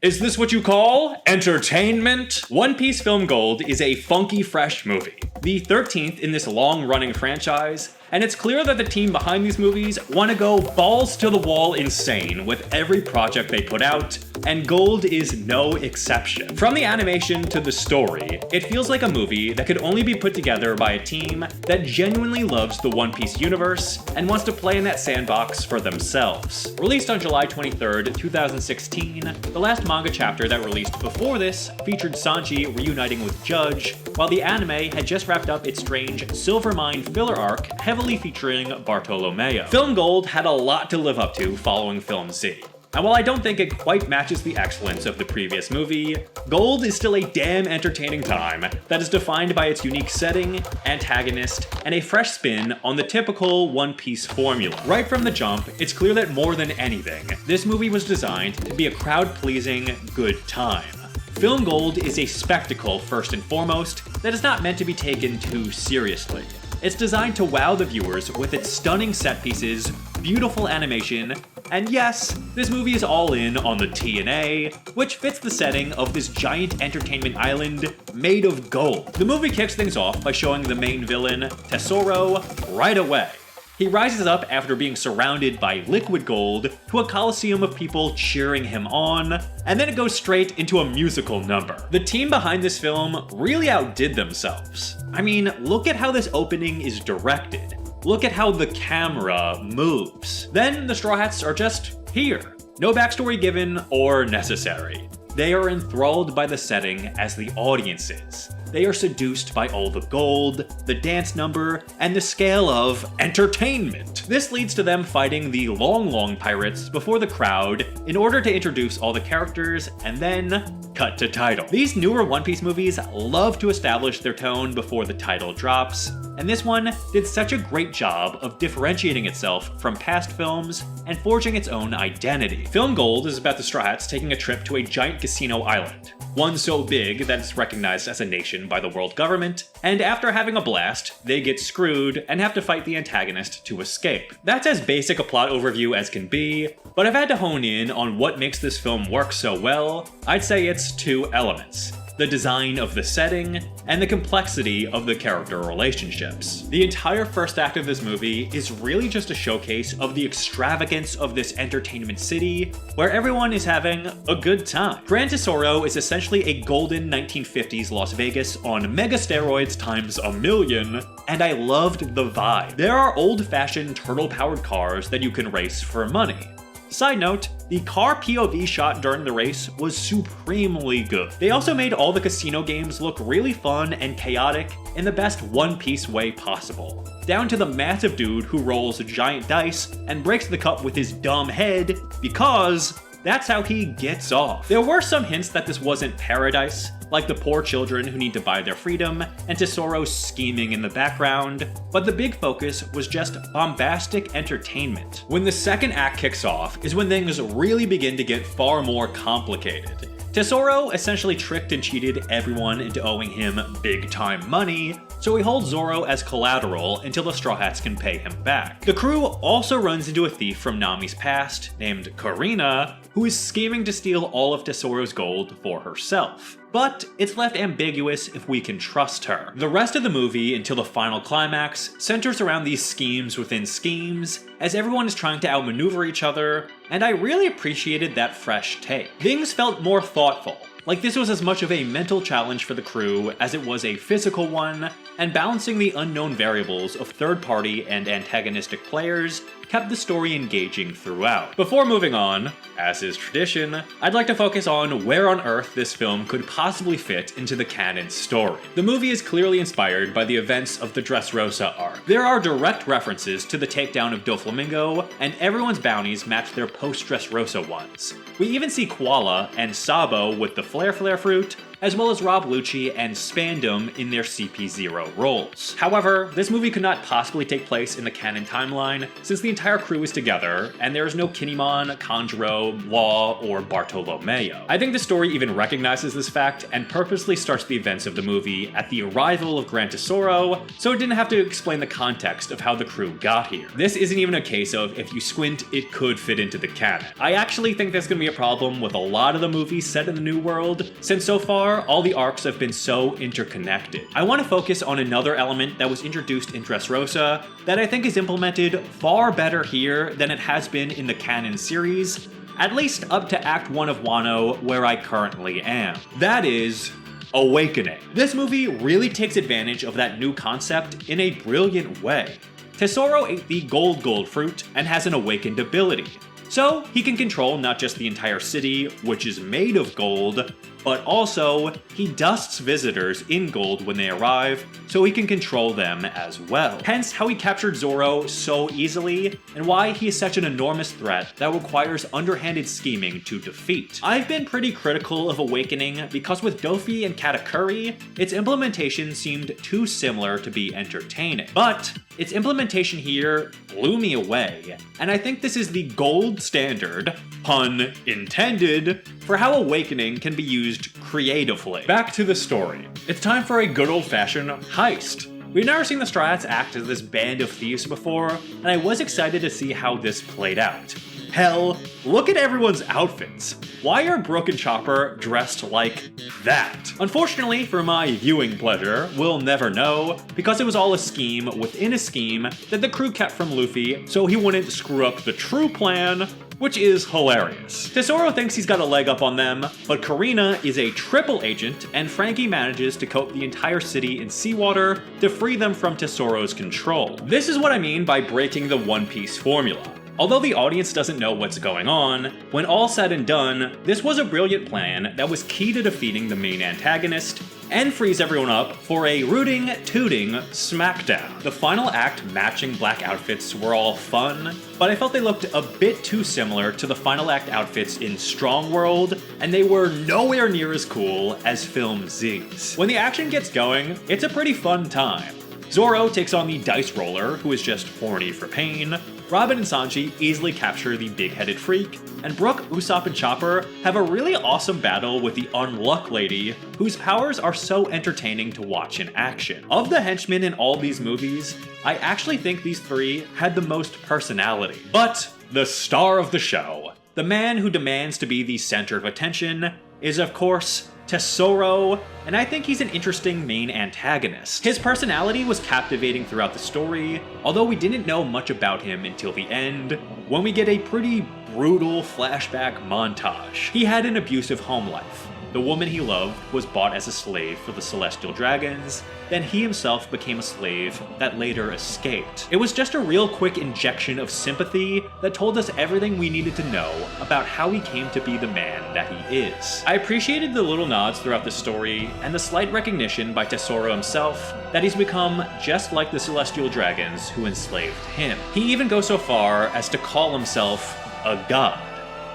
Is this what you call entertainment? One Piece Film Gold is a funky, fresh movie, the 13th in this long-running franchise, and it's clear that the team behind these movies want to go balls to the wall insane with every project they put out, and Gold is no exception. From the animation to the story, it feels like a movie that could only be put together by a team that genuinely loves the One Piece universe and wants to play in that sandbox for themselves. Released on July 23rd, 2016, the last manga chapter that released before this featured Sanji reuniting with Judge, while the anime had just wrapped up its strange Silver Mine filler arc heavily featuring Bartolomeo. Film Gold had a lot to live up to following Film Z. And while I don't think it quite matches the excellence of the previous movie, Gold is still a damn entertaining time that is defined by its unique setting, antagonist, and a fresh spin on the typical One Piece formula. Right from the jump, it's clear that more than anything, this movie was designed to be a crowd-pleasing good time. Film Gold is a spectacle first and foremost that is not meant to be taken too seriously. It's designed to wow the viewers with its stunning set pieces, beautiful animation, and yes, this movie is all in on the TNA, which fits the setting of this giant entertainment island made of gold. The movie kicks things off by showing the main villain, Tesoro, right away. He rises up after being surrounded by liquid gold to a coliseum of people cheering him on, and then it goes straight into a musical number. The team behind this film really outdid themselves. I mean, look at how this opening is directed. Look at how the camera moves. Then the Straw Hats are just here. No backstory given or necessary. They are enthralled by the setting as the audience is. They are seduced by all the gold, the dance number, and the scale of entertainment. This leads to them fighting the Long pirates before the crowd in order to introduce all the characters and then cut to title. These newer One Piece movies love to establish their tone before the title drops, and this one did such a great job of differentiating itself from past films and forging its own identity. Film Gold is about the Straw Hats taking a trip to a giant casino island, one so big that it's recognized as a nation by the world government, and after having a blast, they get screwed and have to fight the antagonist to escape. That's as basic a plot overview as can be, but if I had to hone in on what makes this film work so well, I'd say it's two elements: the design of the setting, and the complexity of the character relationships. The entire first act of this movie is really just a showcase of the extravagance of this entertainment city, where everyone is having a good time. Grand Tesoro is essentially a golden 1950s Las Vegas on mega steroids times a million, and I loved the vibe. There are old-fashioned turtle-powered cars that you can race for money. Side note, the car POV shot during the race was supremely good. They also made all the casino games look really fun and chaotic in the best One Piece way possible. Down to the massive dude who rolls giant dice and breaks the cup with his dumb head because that's how he gets off. There were some hints that this wasn't paradise, like the poor children who need to buy their freedom, and Tesoro scheming in the background, but the big focus was just bombastic entertainment. When the second act kicks off is when things really begin to get far more complicated. Tesoro essentially tricked and cheated everyone into owing him big-time money, so he holds Zoro as collateral until the Straw Hats can pay him back. The crew also runs into a thief from Nami's past named Karina, who is scheming to steal all of Tesoro's gold for herself. But it's left ambiguous if we can trust her. The rest of the movie, until the final climax, centers around these schemes within schemes, as everyone is trying to outmaneuver each other, and I really appreciated that fresh take. Things felt more thoughtful, like this was as much of a mental challenge for the crew as it was a physical one, and balancing the unknown variables of third-party and antagonistic players kept the story engaging throughout. Before moving on, as is tradition, I'd like to focus on where on earth this film could possibly fit into the canon story. The movie is clearly inspired by the events of the Dressrosa arc. There are direct references to the takedown of Doflamingo, and everyone's bounties match their post-Dressrosa ones. We even see Koala and Sabo with the Flare Flare fruit, as well as Rob Lucci and Spandam in their CP0 roles. However, this movie could not possibly take place in the canon timeline since the entire crew is together and there is no Kinemon, Kanjuro, Law, or Bartolomeo. I think the story even recognizes this fact and purposely starts the events of the movie at the arrival of Gran Tesoro, so it didn't have to explain the context of how the crew got here. This isn't even a case of if you squint, it could fit into the canon. I actually think there's gonna be a problem with a lot of the movies set in the New World, since so far, all the arcs have been so interconnected. I want to focus on another element that was introduced in Dressrosa that I think is implemented far better here than it has been in the canon series, at least up to Act 1 of Wano, where I currently am. That is awakening. This movie really takes advantage of that new concept in a brilliant way. Tesoro ate the gold fruit and has an awakened ability. So he can control not just the entire city, which is made of gold, but also he dusts visitors in gold when they arrive, so he can control them as well. Hence how he captured Zoro so easily, and why he is such an enormous threat that requires underhanded scheming to defeat. I've been pretty critical of Awakening because with Dofi and Katakuri, its implementation seemed too similar to be entertaining. But its implementation here blew me away, and I think this is the gold standard, pun intended, for how Awakening can be used creatively. Back to the story. It's time for a good old-fashioned heist. We've never seen the Strats act as this band of thieves before, and I was excited to see how this played out. Hell, look at everyone's outfits. Why are Brooke and Chopper dressed like that? Unfortunately, for my viewing pleasure, we'll never know, because it was all a scheme within a scheme that the crew kept from Luffy so he wouldn't screw up the true plan, which is hilarious. Tesoro thinks he's got a leg up on them, but Karina is a triple agent, and Frankie manages to coat the entire city in seawater to free them from Tesoro's control. This is what I mean by breaking the One Piece formula. Although the audience doesn't know what's going on, when all said and done, this was a brilliant plan that was key to defeating the main antagonist, and frees everyone up for a rooting, tooting smackdown. The final act matching black outfits were all fun, but I felt they looked a bit too similar to the final act outfits in Strong World, and they were nowhere near as cool as Film Z's. When the action gets going, it's a pretty fun time. Zoro takes on the Dice Roller, who is just horny for pain. Robin and Sanji easily capture the big-headed freak, and Brooke, Usopp, and Chopper have a really awesome battle with the Unluck Lady, whose powers are so entertaining to watch in action. Of the henchmen in all these movies, I actually think these three had the most personality. But the star of the show, the man who demands to be the center of attention, is of course Tesoro, and I think he's an interesting main antagonist. His personality was captivating throughout the story, although we didn't know much about him until the end, when we get a pretty brutal flashback montage. He had an abusive home life. The woman he loved was bought as a slave for the Celestial Dragons, then he himself became a slave that later escaped. It was just a real quick injection of sympathy that told us everything we needed to know about how he came to be the man that he is. I appreciated the little nods throughout the story, and the slight recognition by Tesoro himself that he's become just like the Celestial Dragons who enslaved him. He even goes so far as to call himself a god.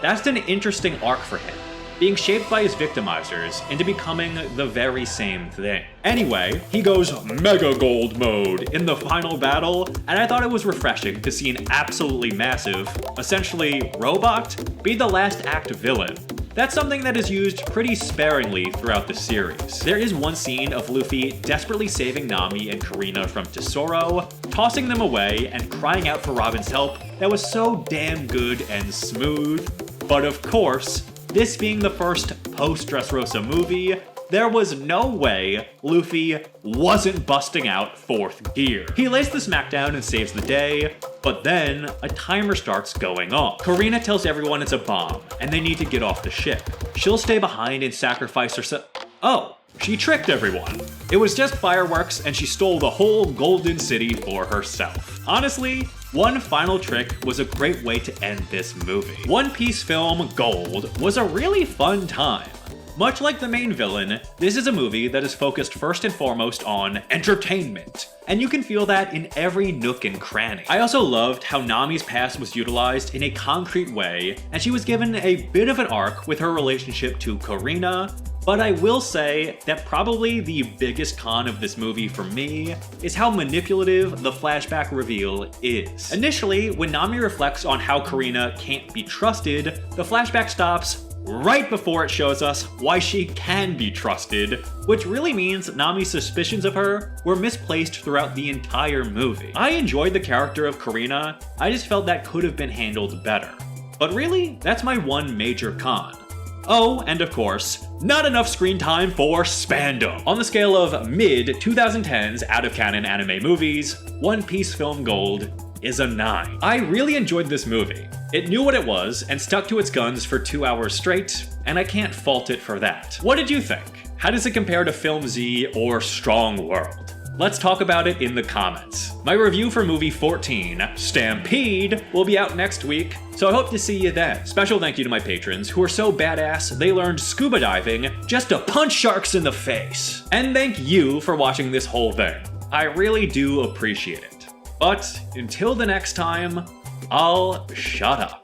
That's an interesting arc for him, being shaped by his victimizers into becoming the very same thing. Anyway, he goes Mega Gold mode in the final battle, and I thought it was refreshing to see an absolutely massive, essentially robot, be the last act villain. That's something that is used pretty sparingly throughout the series. There is one scene of Luffy desperately saving Nami and Karina from Tesoro, tossing them away and crying out for Robin's help that was so damn good and smooth. But of course, this being the first post-Dressrosa movie, there was no way Luffy wasn't busting out 4th gear. He lays the smackdown and saves the day, but then a timer starts going off. Karina tells everyone it's a bomb, and they need to get off the ship. She'll stay behind and sacrifice herself. Oh, she tricked everyone. It was just fireworks, and she stole the whole Golden City for herself. Honestly, one final trick was a great way to end this movie. One Piece film Gold was a really fun time. Much like the main villain, this is a movie that is focused first and foremost on entertainment, and you can feel that in every nook and cranny. I also loved how Nami's past was utilized in a concrete way, and she was given a bit of an arc with her relationship to Karina, But I will say that probably the biggest con of this movie for me is how manipulative the flashback reveal is. Initially, when Nami reflects on how Karina can't be trusted, the flashback stops right before it shows us why she can be trusted, which really means Nami's suspicions of her were misplaced throughout the entire movie. I enjoyed the character of Karina, I just felt that could have been handled better. But really, that's my one major con. Oh, and of course, not enough screen time for Spandam. On the scale of mid-2010s out-of-canon anime movies, One Piece Film Gold is a 9. I really enjoyed this movie. It knew what it was and stuck to its guns for 2 hours straight, and I can't fault it for that. What did you think? How does it compare to Film Z or Strong World? Let's talk about it in the comments. My review for movie 14, Stampede, will be out next week, so I hope to see you then. Special thank you to my patrons who are so badass they learned scuba diving just to punch sharks in the face. And thank you for watching this whole thing. I really do appreciate it. But until the next time, I'll shut up.